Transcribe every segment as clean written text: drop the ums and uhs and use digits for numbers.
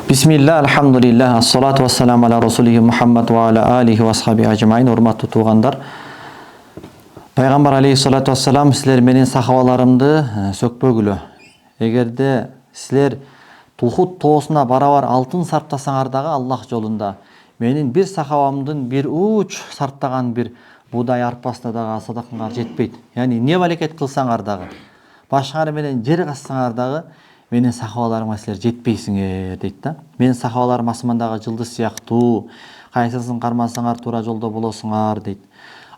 Бисмилля, алхамдулилля, ассалату вассаламу аля расулихи Мухаммад ва аля алихи ва асхаби ажмаин. Урматтуу туугандар, пайгамбар алейхиссалату вассалам силер менен сахабаларымды сөкпөгүлө. Эгерде силер Тухут тоосуна барабар алтын сарптасаңар дагы Аллах жолунда менин бир сахабамдын бир уч сарптаган бир буудай арпасына дагы садакаңар жетпейт. Яни не балекет кылсаңар дагы, башыңар менен жер казсаңар дагы менин сахабаларыма силер жетпейсиңер дейт да. Менин сахабаларым асмандагы жылдыз сыяктуу, кайсысын кармасаңар туура жолдо болосуңар дейт.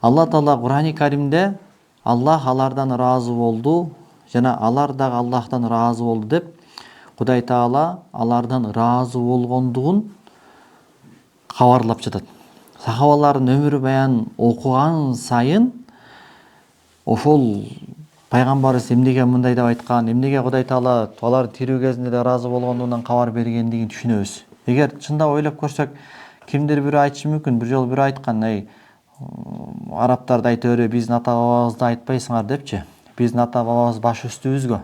Алла Таала Курани Каримде Аллах алардан ыраазы болду жана алар дагы Аллахтан ыраазы болду деп Кудай Таала алардан ыраазы болгондугун кабарлап жатат. Сахабалардын өмүр баянын окуган сайын ошол пайгамбарыбыз эмнеге мындай деп айткан, эмнеге Кудай Таала алар тирүү кезинде да ыраазы болгондугунан кабар бергендигин түшүнөбүз. Эгер чындап ойлоп көрсөк, кимдир бирөө айтышы мүмкүн, бир жолу бирөө айткан, арабтарды айта бере биздин ата бабабызды айтпайсыңар депчи. Биздин ата бабабыз баш үстүбүзгө.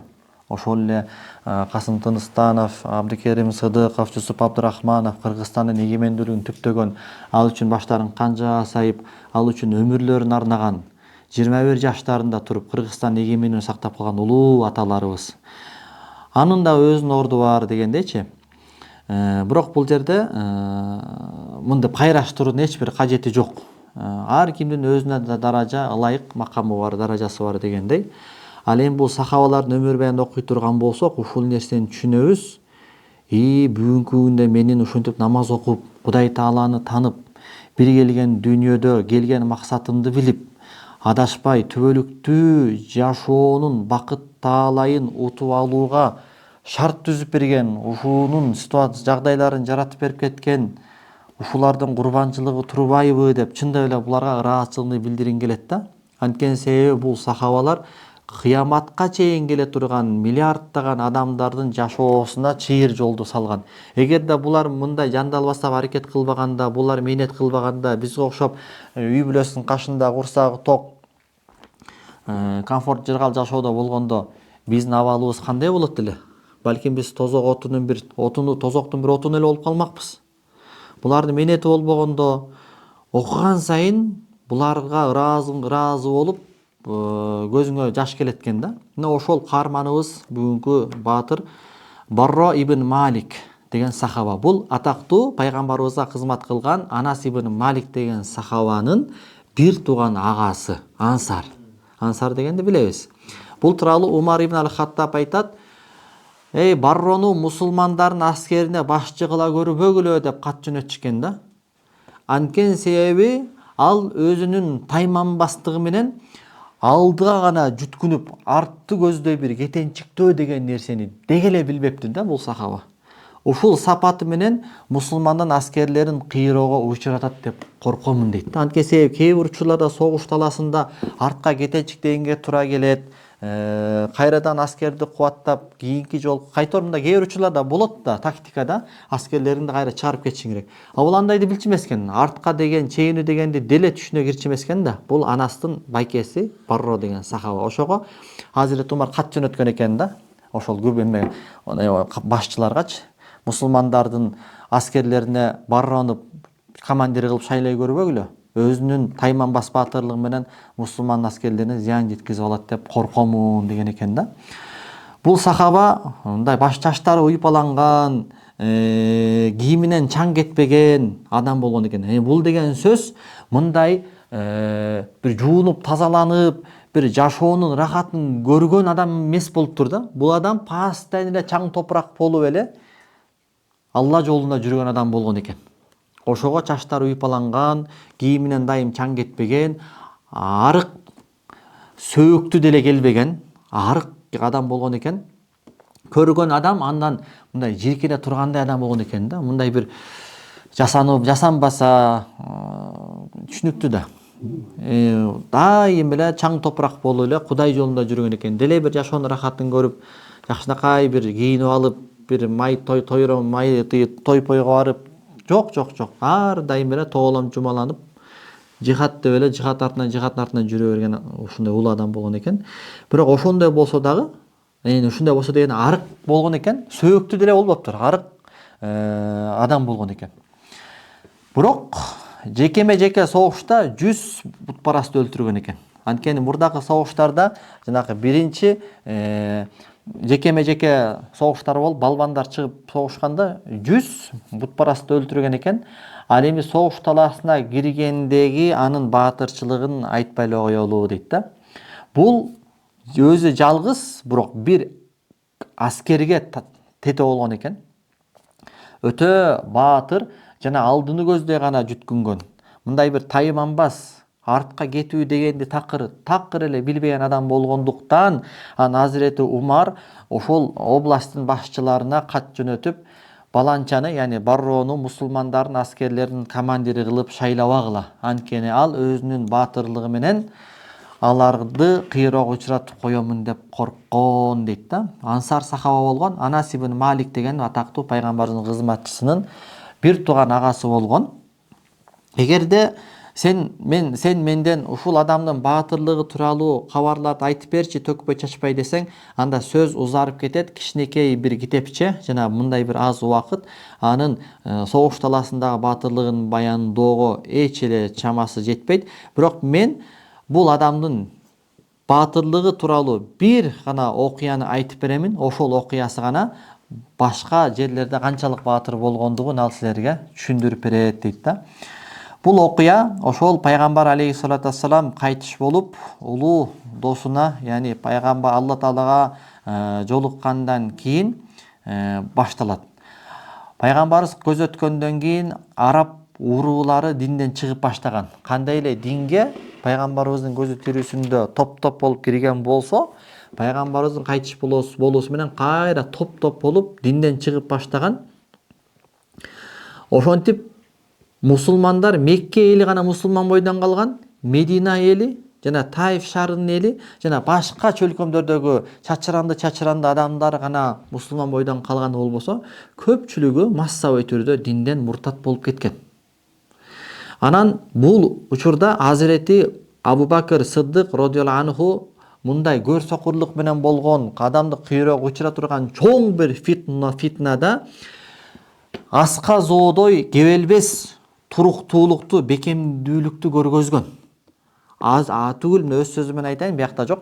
Ошол эле Касым Тыныстанов, Абдыкерим Сыдыков, Жусуп Абдырахманов Кыргызстандын эгемендүүлүгүн түптөгөн, ал үчүн баштарын канжа сайып, ал үчүн өмүрлөрүн арнаган, 21 жаштарында туруп Кыргызстан эгемендүүлүгүн сактап калган улуу аталарыбыз. Анын да өзүнүн орду бар дегендейчи. Бирок бул жерде мындай кайраштыруунун эч бир кажети жок. Ар кимдин өзүнө даража, ылайык макамы бар, даражасы бар дегендей. Ал эми бул сахабалардын өмүр баянын окуй турган болсок, ушул нерсени түшүнөбүз. Бүгүнкү күндө менин ушинтип намаз окуп, Кудай Тааланы танып, бир келген дүйнөдө келген максатымды билип, адашпай түбөлүктүү жашоонун бакыт таалайын утуп алууга шарт түзүп берген, ушунун жагдайларын жаратып берип кеткен ушулардын курбанчылыгы турбайбы деп чындап эле буларга ыраазычылыгымды билдиргим келет да. Анткени себеби бул сахабалар кыяматка чейин келе турган миллиарддаган адамдардын жашоосуна чыйыр жолду салган. Эгерде булар мындай жандалбастап аракет кылбаганда, булар мээнет кылбаганда, бизге окшоп үй бүлөсүнүн кашында курсагы ток, комфорт жыргал жашоодо болгондо биздин абалыбыз кандай болот эле? Балким биз тозоктун бир отуну эле болуп калмакпыз. Булардын мээнети болбогондо окуган сайын буларга ыраазы болуп көзүңө жаш келет экен да. Мына ошол каарманыбыз бүгүнкү баатыр Барро ибн Малик деген сахаба. Бул атактуу пайгамбарыбызга кызмат кылган Анас ибн Малик деген сахабанын бир тууган агасы, Ансар. Ансар дегенди билебиз. Бул тууралуу Умар ибн Аль-Хаттаб айтат: Баррону мусулмандардын аскерине башчы кыла көрбөгүлө деп кат жөнөтүшкөн да. Анткени себеби ал өзүнүн тайманбастыгы менен алдыга гана жүткүнүп, артты көздөй бир кетенчиктөө деген нерсени деги эле билбептир да бул сахаба. Ушул сапаты менен мусулмандын аскерлерин кыйроого учуратат деп коркомун дейт. Анткени себеби кээ бир учурларда согуш таласында артка кетенчиктегенге туура келет. Кайрадан аскерди кубаттап, кийинки жол кайтормунда кээ бир учурларда болот да, тактикада аскерлеринди кайра чыгарып кетишиң керек. Бул андайды билчү эмес экен. Артка деген, чейини дегенди деле түшүнө кирчү эмес экен да. Бул Анастын байкеси Барро деген сахаба. Ошого Хазирет Умар кат жөнөткөн экен да. Ошол көп башчыларгачы, мусулмандардын аскерлерине Баррону командир кылып шайлай көрбөгүлө. Өзүнүн тайманбас баатырлыгы менен мусулман аскерлерине зыян жеткизип алат деп коркомун деген экен да. Бул сахаба мындай баш чачтары уйпаланган, кийиминен чаң кетпеген адам болгон экен. Бул деген сөз мындай бир жуунуп, тазаланып, бир жашоонун рахатын көргөн адам эмес болуптур да. Бул адам постоянно эле чаң топурак болуп эле Алла жолунда жүргөн адам болгон экен. Ошого чачтары уйпаланган, кийиминен дайым чаң кетпеген, арык сөөктү деле келбеген, арык адам болгон экен. Көргөн адам андан мындай жиркене тургандай адам болгон экен да. Мындай бир жасанбаса түшүнүктүү да. Дайым эле чаң топурак болуп эле Кудай жолунда жүргөн экен. Деле бир жашоонун рахатын көрүп, жакшынакай бир кийинип алып, бир май тойпойго барып, жок. Ар дайым эле тоолом жумаланып, жихад деп эле жихадын артынан жүрө берген ушундай улуу адам болгон экен. Бирок ошондой болсо дагы, ушундай болсо деген арык болгон экен, сөөктү деле болбоптур. Арык адам болгон экен. Бирок жекеме жеке согушта 100 бутпарастты өлтүргөн экен. Анткени мурдагы согуштарда жанагы биринчи жекеме жеке согуштар болуп, балбандар чыгып согушканда 100 бутпарастты өлтүргөн экен. Ал эми согуш талаасына киргендеги анын баатырчылыгын айтпай эле коелу дейт да. Бул өзү жалгыз, бирок бир аскерге тете болгон экен. Өтө баатыр жана алдыны көздөй гана жүткүнгөн. Мындай бир тайманбас, артка кетүү дегенди такыр эле билбеген адам болгондуктан, Азирети Умар ошол областтын башчыларына кат жөнөтүп, баланчаны, яни Баррону мусулмандардын аскерлеринин командири кылып шайлабагыла. Анткени ал өзүнүн баатырлыгы менен аларды кыйроого учуратып коемун деп корккон дейт да. Ансар сахаба болгон, Анас ибн Малик деген атактуу пайгамбардын кызматчысынын бир тууган агасы болгон. Эгерде сен менден ушул адамдын баатырлыгы тууралуу кабарларды айтып берчи, төкпөй чачпай десең, анда сөз узарып кетет. Кичинекей бир китепче, жана мындай бир аз убакыт анын согуш талаасындагы баатырлыгын баяндоого эч эле чамасы жетпейт. Бирок мен бул адамдын баатырлыгы тууралуу бир гана окуяны айтып беремин. Ошол окуясы гана башка жерлерде канчалык баатыр болгондугун ал силерге түшүндүрүп берет дейт да. Бул окуя ошол пайгамбар алейхиссалату вассалам кайтыш болуп, улуу досуна, яни пайгамбар Алла Таалага жолуккандан кийин башталат. Пайгамбарыбыз көз өткөндөн кийин араб уруулары динден чыгып баштаган. Кандай эле динге пайгамбарыбыздын көзү тирүүсүндө топ-топ болуп кирген болсо, пайгамбарыбыздын кайтыш болуусу менен кайра топ-топ болуп динден чыгып баштаган. Ошентип мусулмандар, Мекке эли гана мусулман бойдон калган, Медина эли жана Таиф шаарынын эли жана башка чөлкөмдөрдөгү чачыранды адамдар гана мусулман бойдон калган болбосо, көпчүлүгү массабый түрдө динден муртат болуп кеткен. Анан бул учурда Азирети Абу Бакыр Сыддык радыйаллаху анху мындай көрсөкүрлүк менен болгон, адамды кыйроого учура турган чоң бир фитнада аска зоодой кебелбес туруктуулукту, бекемдүүлүктү көргөзгөн. Түгүл, өз сөзүмөн айтайын, биякта жок.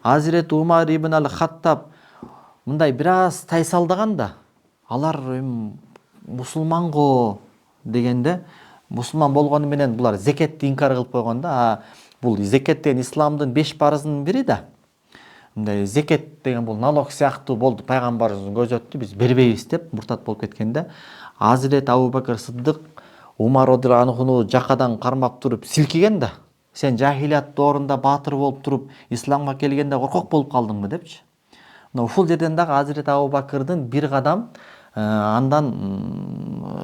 Азирет Умар ибн ал-Хаттаб мындай бир аз тайсалдаган да, алар мусулман го дегенде, мусулман болгону менен булар зекетти инкар кылып койгон да. Бул зекет деген исламдын 5 парызынын бири да. Мындай зекет деген бул налог сыяктуу болду, пайгамбарыбыздын көзү өттү, биз бербейбиз деп муртат болуп кеткенде, Азирет Абу Бакыр Сыддык Умар радыйаллаху анхуну жакадан кармап туруп силкиген да. Сен жахилият доорунда баатыр болуп туруп, исламга келгенде коркок болуп калдыңбы депчи. Мына ушул жерден дагы Азирет Абу Бакырдын бир кадам андан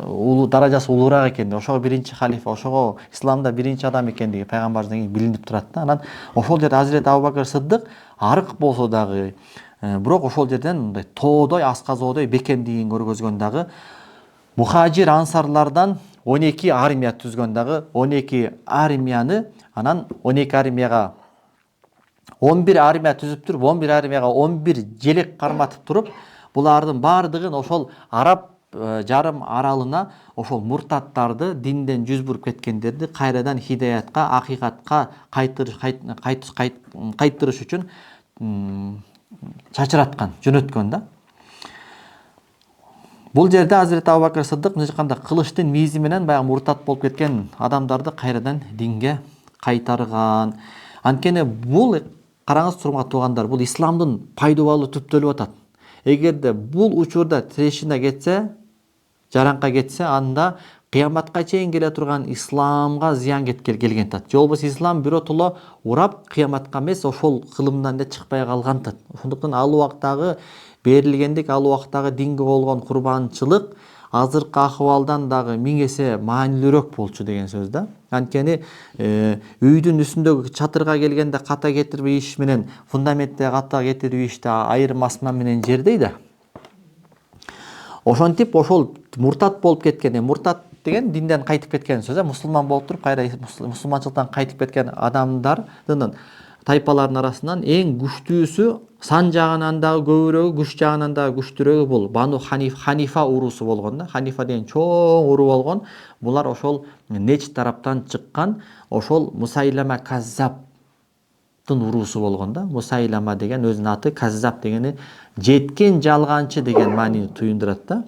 улуу даражасы улуураак экендиги, ошого биринчи халифа, ошого исламда биринчи адам экендиги пайгамбарыбыздан билинип турат да. Анан ошол жерде Азирет Абу Бакыр Сыддык арык болсо дагы, бирок ошол жерден мындай тоодой, асказоодой бекемдигин көргөзгөн дагы, мухажир ансарлардан 12 армия түзгөн дагы, 12 армияны, анан 12 армияга 11 армия түзүп туруп, 11 армияга 11 желек карматып туруп, булардын бардыгын ошол араб жарым аралына ошол муртаттарды, динден жүз буруп кеткендерди кайрадан хидаятка, акыйкатка кайтырыш үчүн чачыраткан, жөнөткөн да. Бул жерде Азирет Абу Бакыр Сыддык мындай кылычтын мизи менен баягы муртат болуп кеткен адамдарды кайрадан динге кайтарган. Анткени бул, караңыз турмак туугандар, бул исламдын пайдубалы түптөлүп атат. Эгерде бул учурда тирешине кетсе, жаранка кетсе, анда кыяматка чейин келе турган исламга зыян келген тат. Же болбосо ислам биротоло урап кыяматка эмес, ошол кылымдан да чыкпай калган тат. Ошондуктан ал убактагы берилгендик, ал убактагы динге болгон курбанчылык азыркы акыбалдан дагы 1000 эсе маанилүүрөөк болчу деген сөз да. Анткени үйдүн үстүндөгү чатырга келгенде ката кетирүү иш менен фундаментте ката кетирүү иште айырым асман менен жердей да. Ошентип ошол муртат болуп кеткен, муртат деген динден кайтып кеткен сөз, мусулман болуп туруп кайра мусулманчылыктан кайтып кеткен адамдардын тайпалардын арасынан эң күчтүүсү сан жагынан дагы көбүрөөгү, күч жагынан дагы күчтүүрөөгү бул Бану Ханифа урусу болгон да. Ханифа деген чоң уру болгон. Булар ошол Неч тараптан чыккан ошол Мусайлама Каззабтын урусу болгон да. Мусайлама деген өзүнүн аты, Каззаб дегени жеткен жалганчы деген маанини туюндурат да.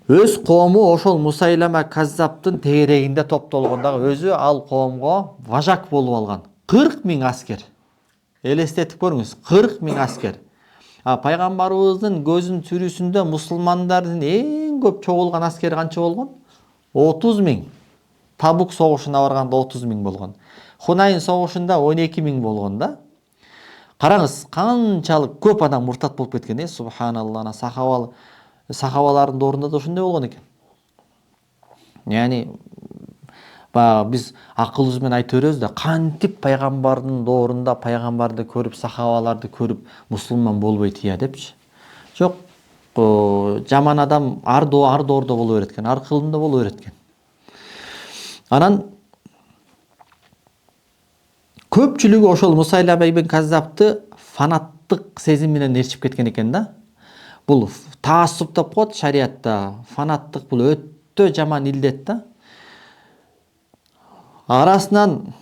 Өз коому ошол Мусайлама Каззабтын тегерегинде топтолгон дагы өзү ал коомго важак болуп алган. 40 000 аскер. Элестетип көрүңүз, 40 000 аскер. Пайгамбарыбыздын көзүнүн сүрүсүндө мусулмандардын эң көп чогулган аскери канча болгон? 30 000. Табук согушуна барганда 30 000 болгон. Хунайн согушунда 12 000 болгон да. Караңыз, канчалык көп адам муртат болуп кеткен, субханалла. Ана сахабалардын доорунда да ошондой болгон экен. Яни биз акылыбыз менен айта беребиз да, кантип пайгамбардын доорунда пайгамбарды көрүп, сахабаларды көрүп мусулман болбойт депчи. Жок, жаман адам ар доордо боло берет экен, ар кылымда боло берет экен. Анан көпчүлүгү ошол Мусайлама ибн Каззабты фанаттык сезим менен ээрчип кеткен экен да. Бул таассуб деп коет шариатта. Фанаттык бул өтө жаман илдет да. Арасынан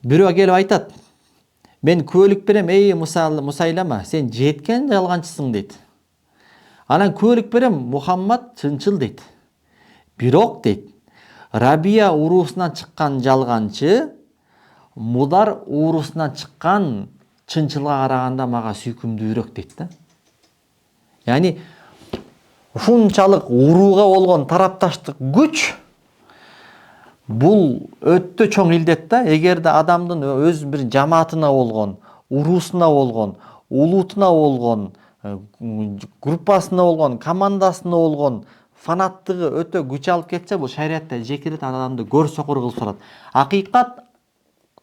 бирөө келип айтат: "Мен күбөлүк берем, эй Мусайлама, сен жеткен жалганчысың" дейт. Анан күбөлүк берем, Мухаммад чынчыл дейт. Бирок дейт, Рабия урусунан чыккан жалганчы Мудар урусунан чыккан чынчылга караганда мага сүйкүмдүүрөөк дейт да. Яни ушунчалык урууга болгон тарапташтык күч бул өтө чоң илдет да. Эгерде адамдын өз бир жамаатына болгон, урусуна болгон, улутуна болгон, группасына болгон, командасына болгон фанаттыгы өтө күч алып кетсе, бул шариатта жекирет адамды гөр сокур кылып салат. Акыйкат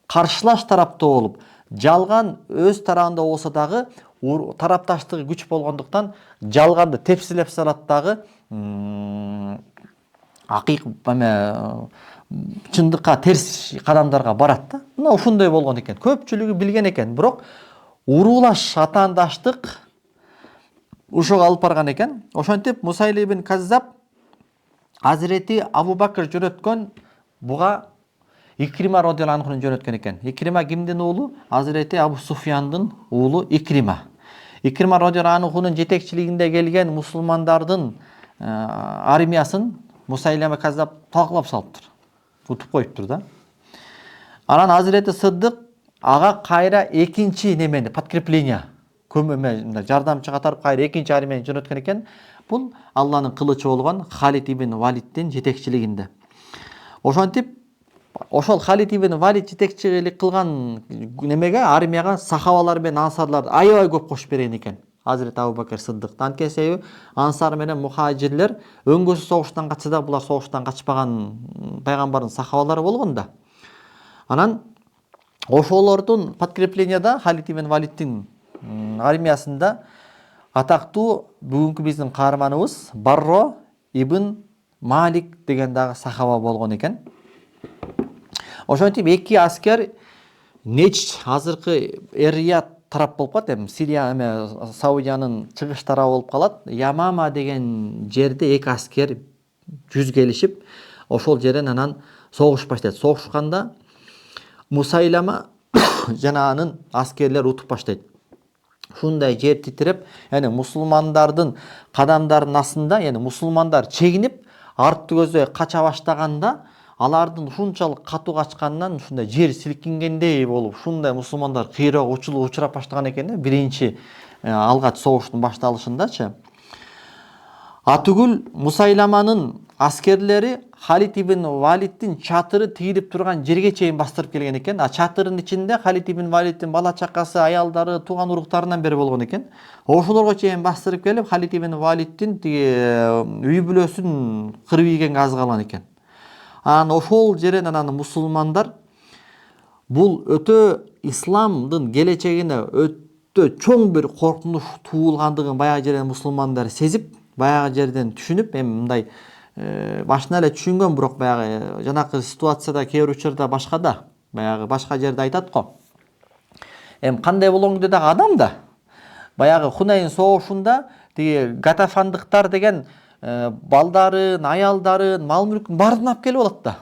каршылаш тарапта болуп, жалган өз тарабында болсо дагы тарапташтыгы күч болгондуктан жалганды тепсилеп салат дагы чындыкка терс кадамдарга барат да. Мына ушундай болгон экен. Көпчүлүгү билген экен, бирок уруулаш, атаандаштык ушуга алып барган экен. Ошентип Мусайлама ибн Каззаб Азирети Абу Бакр жөнөткөн буга Икрима радиаллаху анхуну жөнөткөн экен. Икрима кимдин уулу? Азирети Абу Суфьяндын уулу Икрима. Икрима радиаллаху анхунун жетекчилигинде келген мусулмандардын армиясын Мусайлама Каззаб талкалап салыптыр. Утуп коюптур да. Анан Азирети Сыддык ага кайра экинчи немени, подкрепление, жардамчы катарып кайра экинчи армияны жөнөткөн экен. Бул Алланын кылычы болгон Халид ибн Валиддин жетекчилигинде. Ошентип ошол Халид ибн Валид жетекчилик кылган немеге, армияга сахабалар менен ансарларды аябай көп кошуп берген экен. Азирет Абу Бакр Сыддык. Анткени себеби ансар менен мухажирлер өңгөсү согуштан качса да булар согуштан качпаган пайгамбардын сахабалары болгон да. Анан ошолордун подкрепленияда Халид ибн Валиддин армиясында атактуу бүгүнкү биздин каарманыбыз Барро ибн Малик деген дагы сахаба болгон экен. Ошентип эки аскер Неч, азыркы Эр-Рияд тарап болуп калат, Сирия Саудиянын чыгыш тарабы болуп калат. Ямама деген жерде эки аскер жүз келишип, ошол жерден анан согуш баштайт. Согушканда Мусайлама жана анын аскерлери утуп баштайт. Ушундай жер титиреп, яны мусулмандардын кадамдарынын астында, яны мусулмандар чегинип, артты көздөй кача баштаганда, алардын ушунчалык катуу качканынан ушундай жер силкингендей болуп, ушундай мусулмандар кыйроого учурап баштаган экен, биринчи алгач согуштун башталышындачы. Атүгүл Мусайламанын аскерлери Халид ибн Валиддин чатыры тигилип турган жерге чейин бастырып келген экен. Чатырдын ичинде Халид ибн Валиддин бала чакасы, аялдары, тууган уруктарынан бери болгон экен. Ошолорго чейин бастырып келип, Халид ибн Валиддин үй бүлөсүн кырып ийгенге аз калган экен. Анан ошол жерден анан мусулмандар бул өтө исламдын келечегине өтө чоң бир коркунуч туулгандыгын баягы жерден мусулмандар сезип, баягы жерден түшүнүп, мындай башына эле түшүнгөн, бирок баягы жанакы ситуацияда кээ бир учурда башка да, баягы башка жерде айтат го. Кандай болгоң дагы адам да. Баягы Хунайын согушунда тиги Гатафандыктар деген балдарын, аялдарын, мал мүлкүн баарын алып келип алат да.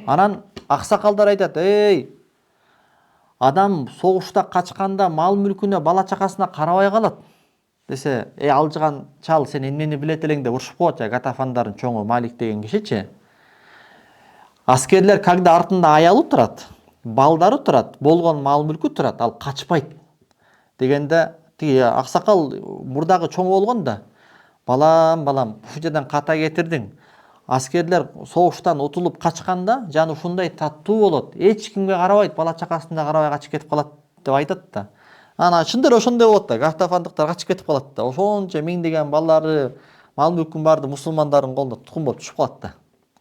Анан аксакалдар айтат: "Эй, адам согушта качканда мал мүлкүнө, бала чакасына карабай калат" десе, алжыган чал, сен эмнени билет элең деп урушуп коет. Гатафандардын чоңу Малик деген кишичи. Аскерлер когда артында аялы турат, балдары турат, болгон мал мүлкү турат, ал качпайт дегенде, тиги аксакал мурдагы чоң болгон да: "Балам, балам, ушул жерден ката кетирдиң. Аскерлер согуштан утулуп качканда жаны ушундай таттуу болот. Эч кимге карабайт, бала чакасына карабай качып кетип калат" деп айтат да. Ана чындыр ошондой болот да. Гатафандыктар качып кетип калат да. Ошончо миңдеген балдары, мал мүлкүн баарды мусулмандардын колуна тукум болуп түшүп калат да.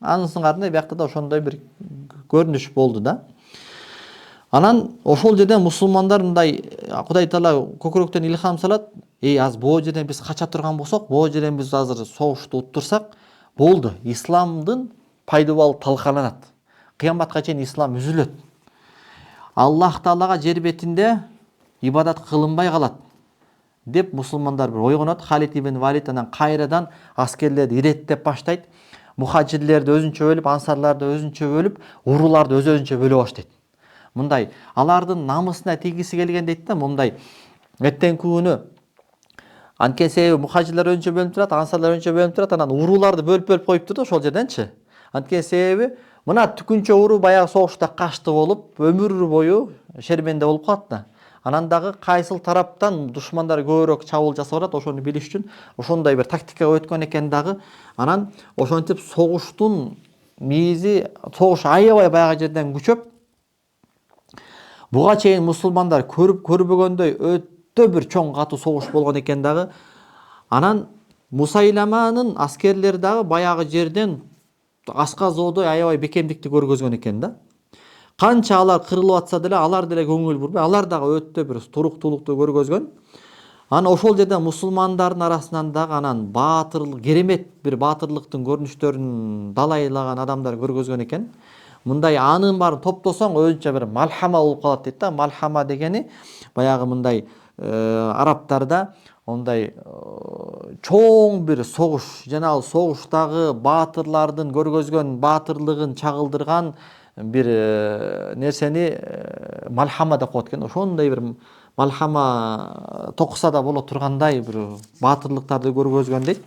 Анысың артында биякта да ошондой бир көрүнүш болду да. Анан ошол жерден мусулмандар мындай, Кудай Таала көкүрөктөн илхам салат: аз бул жерден биз кача турган болсок, бул жерден биз азыр согушту уттурсак, болду. Исламдын пайдубалы талкаланат. Кыяматка чейин ислам үзүлөт. Аллах Таалага жер бетинде ибадат кылынбай калат деп мусулмандар бир ойгонот. Халид ибн Валид анан кайрадан аскерлерди иреттеп баштайт. Мухаджирлерди өзүнчө бөлүп, ансарларды өзүнчө бөлүп, урууларды өзүнчө бөлө баштайт. Мындай алардын намысына тийгиси келген дейт да, мындай эртеңки күнү анткени себеби мухаджирлер өзүнчө бөлүнүп турат, ансарлар өзүнчө бөлүнүп турат, анан урууларды бөлүп коюптур да ошол жерденчи. Анткени себеби мына түкүнчө уруу баягы согушта кашты болуп, өмүр бою шерменде болуп калат да. Анан дагы кайсыл тараптан душмандар көбүрөөк чабуул жасап атат, ошону билиш үчүн ошондой бир тактикага өткөн экен дагы. Анан ошентип согуштун мээзи, согуш аябай баягы жерден күчөп, буга чейин мусулмандар көрбөгөндөй өтө бир чоң катуу согуш болгон экен дагы. Анан Мусайламанын аскерлери дагы баягы жерден аска zoодой аябай бекемдикти көргөзгөн экен да. Канча алар кырылып атса деле, алар деле көңүл бурбай, алар дагы өтө бир туруктуулукту көргөзгөн. Анан ошол жерден мусулмандардын арасынан дагы анан баатырлык, керемет бир баатырлыктын көрүнүштөрүн далайлаган адамдар көргөзгөн экен. Мындай анын баарын топтосоң өзүнчө бир малхама болуп калат дейт да. Малхама дегени баягы мындай арабтарда ондай чоң бир согуш, жана ал согуштагы баатырлардын көргөзгөн баатырлыгын чагылдырган бир нерсени малхама деп коет экен. Ошондой бир малхама токуса да боло тургандай бир баатырлыктарды көргөзгөн дейт.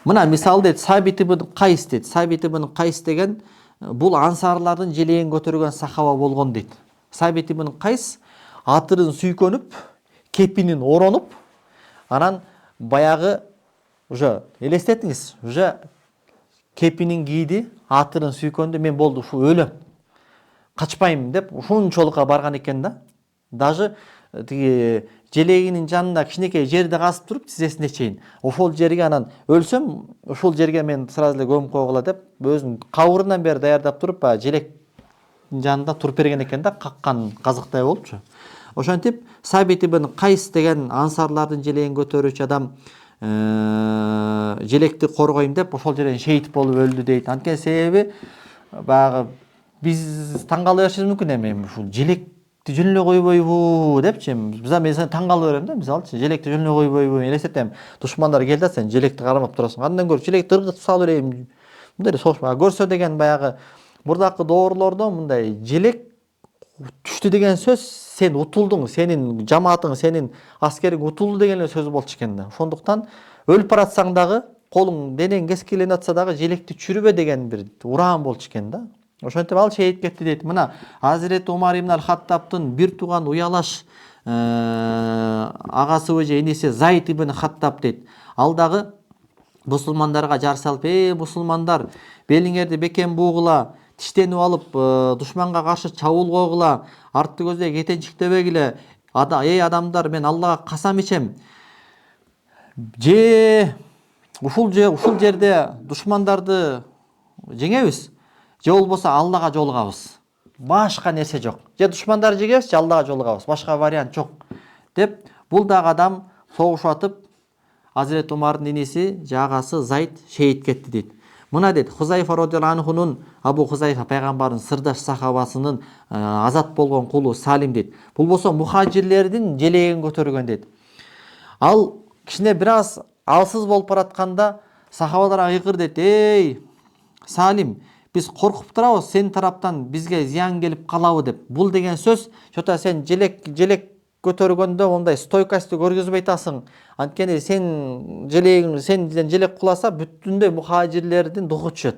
Мына мисалы дейт, Сабит ибн Кайс дейт. Сабит ибн Кайс деген бул ансарлардын желегин көтөргөн сахаба болгон дейт. Сабит ибн Кайс атырын сүйкөнүп, кепинин оронуп, анан баягы уже элестетиңиз, уже кепинин кийди, атырын сүйкөндү, мен болду ушу өлөм, качпайм деп ушунчолукка барган экен да. Даже тиги желегинин жанында кичинекей жерди казып туруп, тизесине чейин, ошол жерге анан өлсөм, ошол жерге мен сразу эле көмүп койгула деп өзүнүн кабырынан бери даярдап туруп, желектин жанында туруп берген экен да, каккан казыктай болупчу. Ошентип Сабит ибн Кайс деген ансарлардын желегин көтөрүүчү адам желекти коргойм деп ошол жерден шейит болуп өлдү дейт. Анткени себеби баягы биз таң кала беришибиз мүмкүн, эми ушул желекти жөн эле койбойбу депчи. Мен таң кала берем да, мисалчы, желекти жөн эле койбойбу, элестетем, душмандар келди да, сен желекти кармап турасың. Андан көрүп желекти ыргытып салып берейин, мындай согушпа көрсө деген баягы мурдакы доорлордо мындай желек түштү деген сөз, сен утулдуң, сенин жамаатың, сенин аскериң утулду деген эле сөз болчу экен да. Ошондуктан өлүп баратсаң дагы, колуң денең кескиленип атса дагы желекти чүрбө деген бир ураан болчу экен да. Ошентип ал шейит кетти дейт. Мына Азирети Умар ибн аль-Хаттабтын бир тууган уялаш агасы же иниси Зайд ибн Хаттаб дейт. Ал дагы мусулмандарга жар салып: мусулмандар, белиңерди бекем бугула, тиштенип алып, душманга каршы чабуул койгула, артты көздөй кетенчиктебегиле. Адамдар, мен Аллага касам ичем, же ушул жерде душмандарды жеңебиз, же болбосо Аллага жолугабыз. Башка нерсе жок. Же душмандарды жеңебиз, же Аллага жолугабыз. Башка вариант жок деп, бул дагы адам согушуп атып, Азирет Умардын иниси, агасы Зайд шейит кетти дейт. Мына дейт, Хузайфа радиаллаху анхунун, Абу Хузайфа пайгамбардын сырдаш сахабасынын азат болгон кулу Салим дейт. Бул болсо мухажирлердин желегин көтөргөн дейт. Ал кичине бир аз алсыз болуп баратканда сахабалар айгыр дейт: "Эй, Салим, биз коркуп турабыз, сен тараптан бизге зыян келип калабы" деп. Бул деген сөз, чота сен желек көтөргөндө мындай стойкостьту көргөзбөй атасың. Анткени сен сенден желек куласа бүтүндөй мухажирлердин духу түшөт.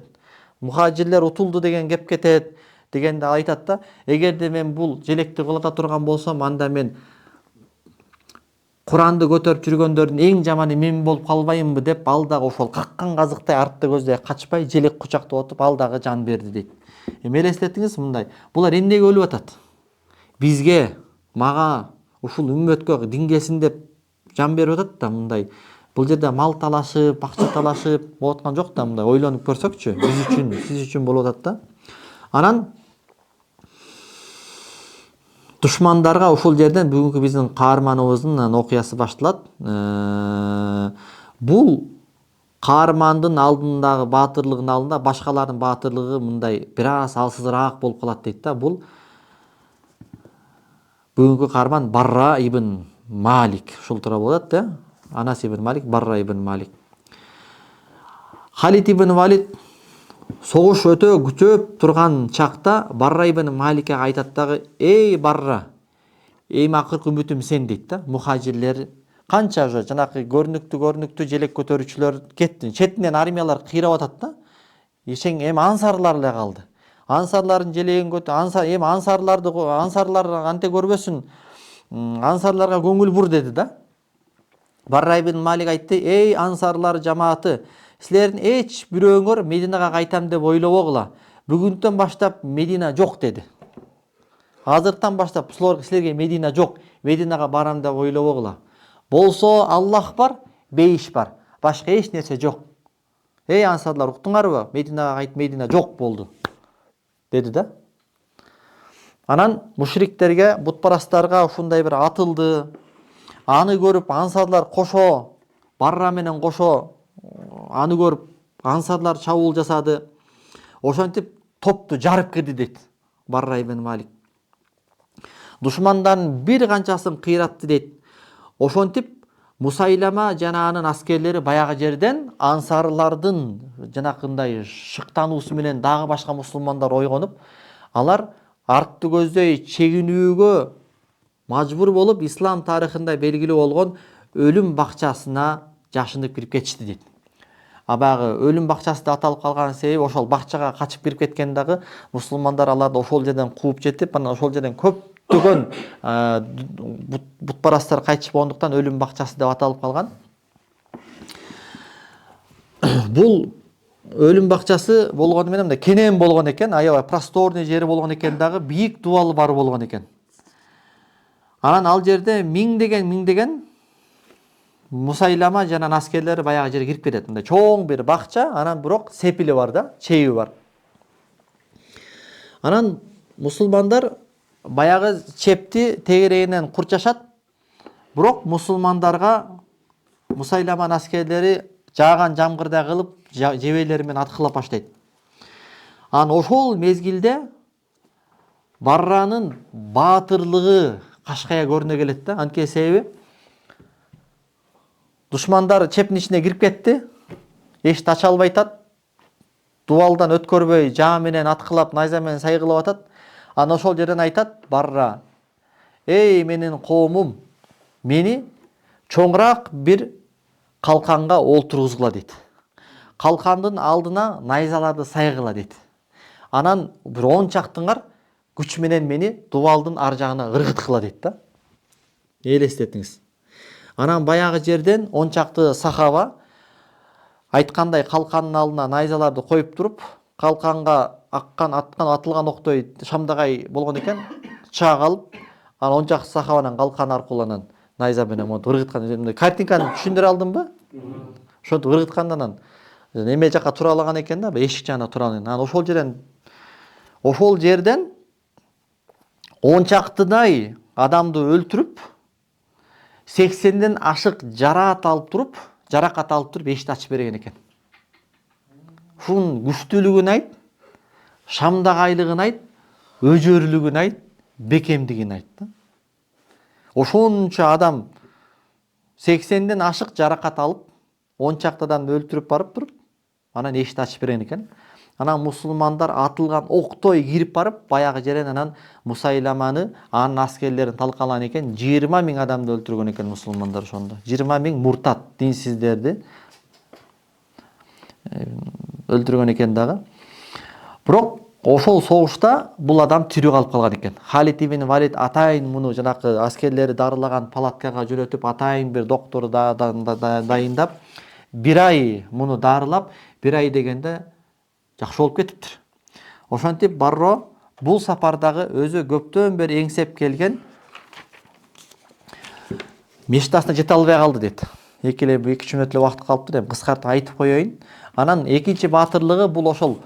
Мухажирлер утулду деген кеп кетет дегенде айтат да. Эгерде мен бул желекти кулата турган болсом, анда мен Куранды көтөрүп жүргөндөрдүн эң жаманы мен болуп калбаймынбы деп, ал дагы ошол каккан казыктай артты көздөй качпай желек кучактап отуруп ал дагы жан берди дейт. Элестетиңиз мындай. Булар эмнеге өлүп атат? Бизге, мага, ушул үммөткө дин келсин деп жан берип атат да мындай. Бул жерде мал талашып, акча талашып болуп аткан жок да, мындай ойлонуп көрсөкчү, биз үчүн, сиз үчүн болуп атат да. Анан душмандарга ушул жерден бүгүнкү биздин каарманыбыздын окуясы башталат. Бул каармандын алдындагы баатырлыгынын алдында башкалардын баатырлыгы мындай бир аз алсызыраак болуп калат дейт да. Бул бүгүнкү каарман Барра ибн Малик, ушул туура болот да. Анас ибн Малик, Барра ибн Малик. Халид ибн Валид согуш өтө күчөп турган чакта Барра ибн Маликке айтат дагы: "Эй Барра, эми акыркы үмүтүм сен" дейт да. Мухажирлер канча уже жанакы көрүнүктүү желек көтөрүүчүлөр кетти. Четинен армиялар кыйрап атат да. Ишең эми ансарлар эле калды. Ансарлардын желегин эми ансарлар анте көрбөсүн. Ансарларга көңүл бур деди да. Барра ибн Малик айтты: "Эй ансарлар жамааты, силердин эч бирөөңөр Мединага кайтам деп ойлобогула. Бүгүндөн баштап Медина жок" деди. Азыртан баштап силерге Медина жок, Мединага барам деп ойлобогула. Болсо Аллах бар, бейиш бар, башка эч нерсе жок. Эй ансарлар, уктуңарбы? Медина жок болду деди да. Анан мушриктерге, бутпарастарга ушундай бир атылды. Аны көрүп ансарлар кошо, Барра менен кошо аны көрүп ансарлар чабуул жасады. Ошентип топту жарып кирди дейт Барра ибн Малик. Душмандан бир канчасын кыйратты дейт. Ошентип Мусайлама жана анын аскерлери баягы жерден ансарлардын жанакындай шыктануусу менен дагы башка мусулмандар ойгонуп, алар артты көздөй чегинүүгө мажбур болуп, ислам тарыхында белгилүү болгон өлүм бакчасына жашынып кирип кетишти дейт. Баягы өлүм бакчасы деп аталып калган себеби ошол бакчага качып кирип кеткен дагы мусулмандар аларды ошол жерден кууп жетип, анан ошол жерден көптөгөн бутпарастар кайтыш болгондуктан өлүм бакчасы деп аталып калган. Бул өлүм бакчасы болгону менен мындай кенен болгон экен, аябай просторный жери болгон экен дагы, бийик дубалы бар болгон экен. Анан ал жерде миңдеген Мусайлама жана аскерлери баягы жерге кирип кетет. Мындай чоң бир бакча, анан бирок сепили бар да, чеби бар. Анан мусулмандар баягы чепти тегерегинен курчашат, бирок мусулмандарга Мусайламанын аскерлери жааган жамгырдай кылып, жебелери менен аткылап баштайт. Анан ошол мезгилде Барранын баатырлыгы кашкая көрүнө келет да. Анткени себеби душмандар чептин ичине кирип кетти, эшикти ача албай атат, дубалдан өткөрбөй жаа менен аткылап, найза менен сайгылап атат. Анан ошол жерден айтат Барра: "Эй менин коомум, мени чоңураак бир калканга олтургузгула" дейт. Калкандын алдына найзаларды сайгыла дейт. Анан бир 10 чактыңар күч менен мени дубалдын ар жагына ыргыткыла дейт да. Элестетиңиз. Анан баягы жерден 10 чакты сахаба айткандай калкандын алдына найзаларды коюп туруп, калканга атылган октой шамдагай болгон экен, чаак алып, анан 10 чакты сахабанын калкан аркылуу анан найза менен монтип ыргыткан. Картинканы түшүндүрө алдымбы? Ошентип ыргытканда анан эме жака туралаган экен да, эшик жагына туралаган. Анан ошол жерден 10 чактыдай адамды өлтүрүп, 80ден ашык жаракат алып туруп эшикти ачып берген экен. ушунун күчтүүлүгүн айт, Шамдагы айлыгын айт, өжөрлүгүн айт, бекемдигин айт да. Ошончо адам 80ден ашык жаракат алып, 10 чактадан өлтүрүп барып туруп, анан эшикти ачып берген экен. Анан мусулмандар атылган октой кирип барып, баягы жерен анан Мусайламаны, анын аскерлерин талкалаган экен. 20 000 адамды өлтүргөн экен мусулмандар ошондо. 20 000 муртат, динсиздерди өлтүргөн экен дагы. Бирок ошол согушта бул адам тирүү калып калган экен. Халид ибн Валид атайын муну жанакы аскерлери дарылаган палаткага жөнөтүп, атайын бир доктор дайындап, 1 ай муну дарылап, 1 ай дегенде жакшы болуп кетиптир. Ошентип Барро бул сапардагы өзү көптөн бери эңсеп келген мечтасына жете албай калды дейт. 2-3 мүнөт эле убакыт калыптыр, эми кыскартып айтып коеюн. Анан экинчи баатырлыгы бул ошол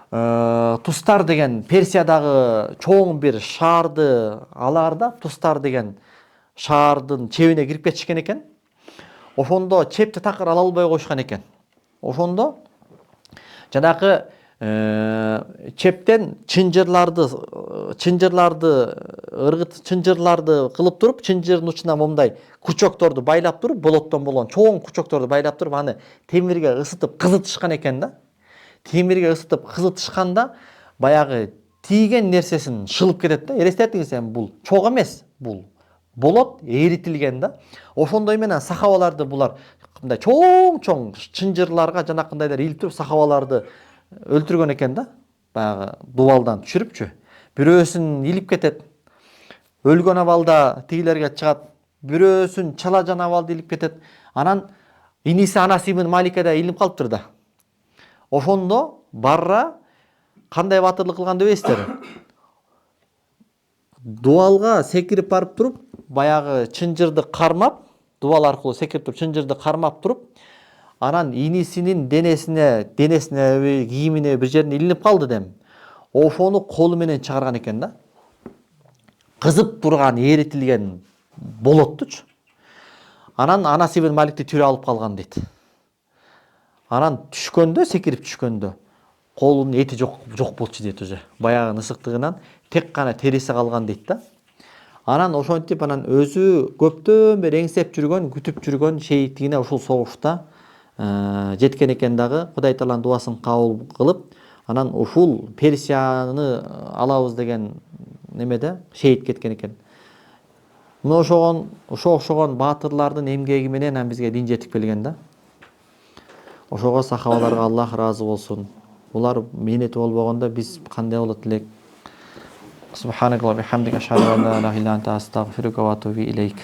Тустар деген Персиядагы чоң бир шаарды аларда, Тустар деген шаардын чебине кирип кетишкен экен. Ошондо чепти такыр ала албай коюшкан экен. Ошондо жанакы чептен чынжырларды кылып туруп, чынжырдын учуна момундай кучокторду байлап туруп, болоттон болгон чоң кучокторду байлап туруп, аны темирге ысытып кызытышкан экен да. Темирге ысытып кызытышканда баягы тийген нерсесин шылып кетет да. Элестетиңиз, эми бул чок эмес, бул болот эритилген да. Ошондой менен сахабаларды булар мындай чоң чынжырларга жанакындайлар илип туруп сахабаларды өлтүргөн экен да. Баягы дубалдан түшүрүпчү. Бирөөсүн илип кетет. Өлгөн абалда тигилерге чыгат. Бирөөсүн чала жан абалда илип кетет. Анан иниси Анас ибн Маликке да илинип калыптыр да. Ошондо Барра кандай батырлык кылган дебейсиздер? Дубалга секирип барып туруп, баягы чынжырды кармап, дубал аркылуу секирип туруп чынжырды кармап туруп, анан инисинин денесине кийимине бир жерине илинип калды дем. Ошону колу менен чыгарган экен да. Кызып турган эритилген болоттучу. Анан Анас ибн Маликти тирүү алып калган дейт. Анан түшкөндө, секирип түшкөндө колунун эти жок болчу дейт уже. Баягы ысыктыгынан тек гана териси калган дейт да. Анан ошентип анан өзү көптөн бери эңсеп жүргөн, күтүп жүргөн шейиттигине ушул согушта жеткен экен дагы. Кудай Тааланын дубасын кабыл кылып, анан ушул Персияны алабыз деген немеде шейит кеткен экен. Мына ошогон баатырлардын эмгеги менен бизге дин жетип келген да. Ошого сахабаларга Аллах разы болсун. Булар мээнети болбогондо биз кандай болот элек? Субханаллахи ва бихамдиhi ашхаду ан ла илаха илля анта астагфирука ва атубу илейк.